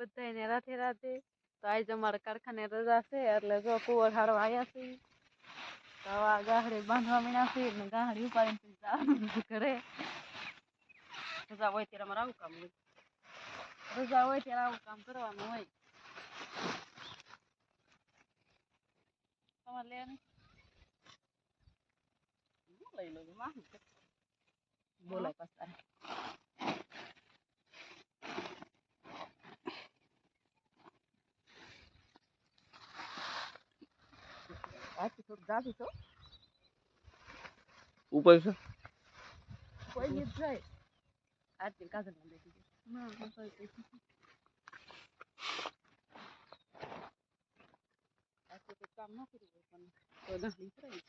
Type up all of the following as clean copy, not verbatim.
બધાને રાધે રાધે. તો આજ અમારે કારખાને રજા છે એટલે જો કુંવર હાડવા આવ્યા છે. તો આ ગાહડી બાંધવા મીના છે ને ગાહડી ઉપાડીને જવાનું ઘરે. રજા હોય ત્યારે અમારે આવું કામ હોય. રજા હોય ત્યારે આવું કામ કરવાનું હોય. તમારે લેવાની લઈ લો માહું બોલાય પાછા. આથી થોડું જાદુ તો ઉપર છે કોઈ ગીત જાય આથી કાજલ માં બેઠી ગઈ ના કોઈ આથી તો કામ ન કર્યું હોય પણ તો નથી કરી.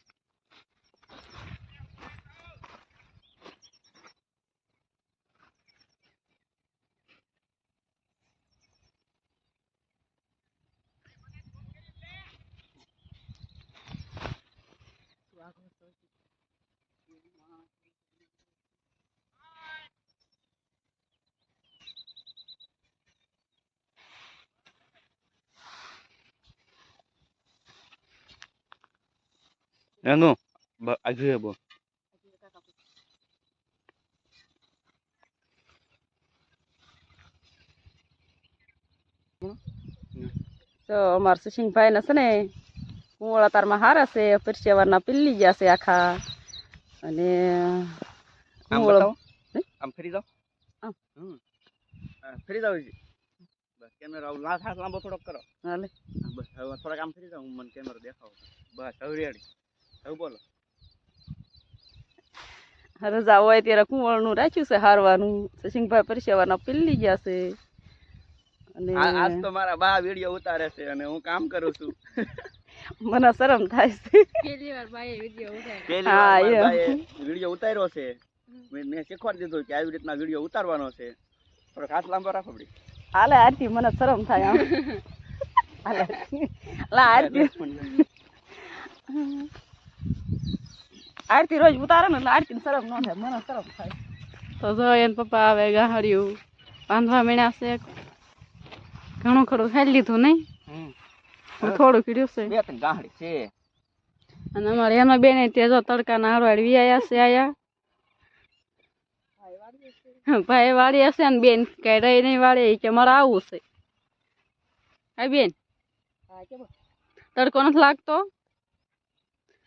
એનું આજે બો તો અમાર સુશીનભાઈ ને છે ને કુંવળા તારમાં હારા છે પરસેવાના પીલી ગયા છે આખા અને આમ બતાવો આમ ફરી જાઓ આમ ફરી જાઓ જી બસ કેમેરો આવ લાથ હાથ લાંબો થોડોક કરો હાલે બસ હવે થોડાક આમ ફરી જાઓ મને કેમેરો દેખાવો બસ હવે રેડી હવે બોલો. રજા હોય ત્યારે કુંવળનું રાખ્યું છે હારવાનું સુશીનભાઈ પરસેવાના પીલી ગયા છે. અને આજ તો મારા બા વિડિયો ઉતારે છે અને હું કામ કરું છું. મને શરમ થાય છે. પહેલી વાર બાએ વિડિયો ઉતાર્યો છે. મેં શીખવાડી દીધું કે આવી રીતના વિડિયો ઉતારવાનો છે. થોડોક હાથ લાંબો રાખો પડી હાલે આરતી મને શરમ થાય આમ હાલે લા આરતી રોજ ઉતારે ને એટલે આરતી શરમ ન થાય મને શરમ થાય. તો જો એને પપ્પા આવે ગાહડિયું બાંધવા મીણ્યા છે. ઘણું ખરું ખાઈ લીધું નહીં થોડું કીધું છે બે ત્રણ ગાહડી છે. અને અમારે એમાં બેન તે જો તડકાના હારવાડ વિયાયા છે આયા ભાઈ વાળી હશે ને બેન કઈ રહી નહીં વાળે કે મારે આવું છે. હા બેન તડકો નથી લાગતો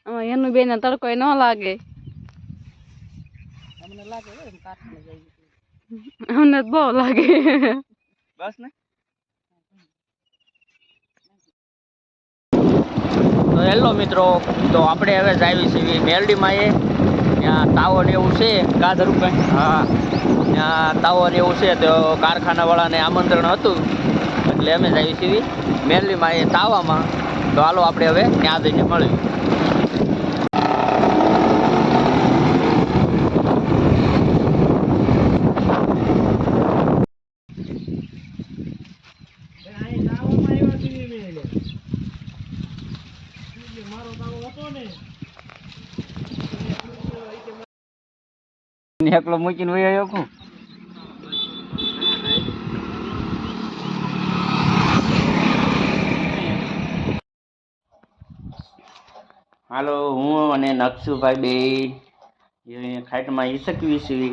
આમાં એનું બેન તડકો ન લાગે અમને બહુ લાગે બસ ને તો હેલો મિત્રો તો આપણે હવે જાવી છીએ મેરડીમાં એ ત્યાં તાવો ને એવું છે ગાજર ઉપર હા ત્યાં તાવો ને એવું છે તો કારખાનાવાળાને આમંત્રણ હતું એટલે અમે જાવી છીએ મેરડીમાં એ તાવામાં. તો હાલો આપણે હવે ત્યાં જઈને મળીએ. એકલો મૂકીને વહી આવ્યો છું. હાલો હું અને નકશુભાઈ બે ખાઈટમાં હિસકવી છીએ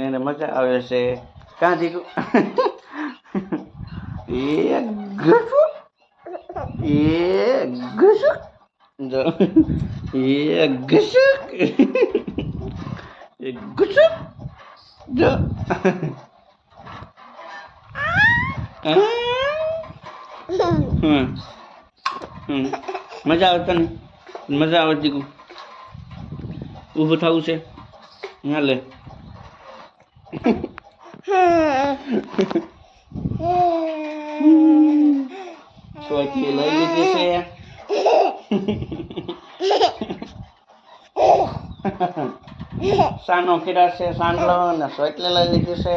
એને મજા આવે છે. ક્યાં દીકું એ ઘસું એ ઘસું જો એ ઘસું એ ઘસું જો મજા આવે તને મજા આવે દીકું ઊભું થવું છે હાલે સોચી લઈ લીધી છે સાનો ખીરા છે સાંડલો અને સોચલી લઈ લીધી છે.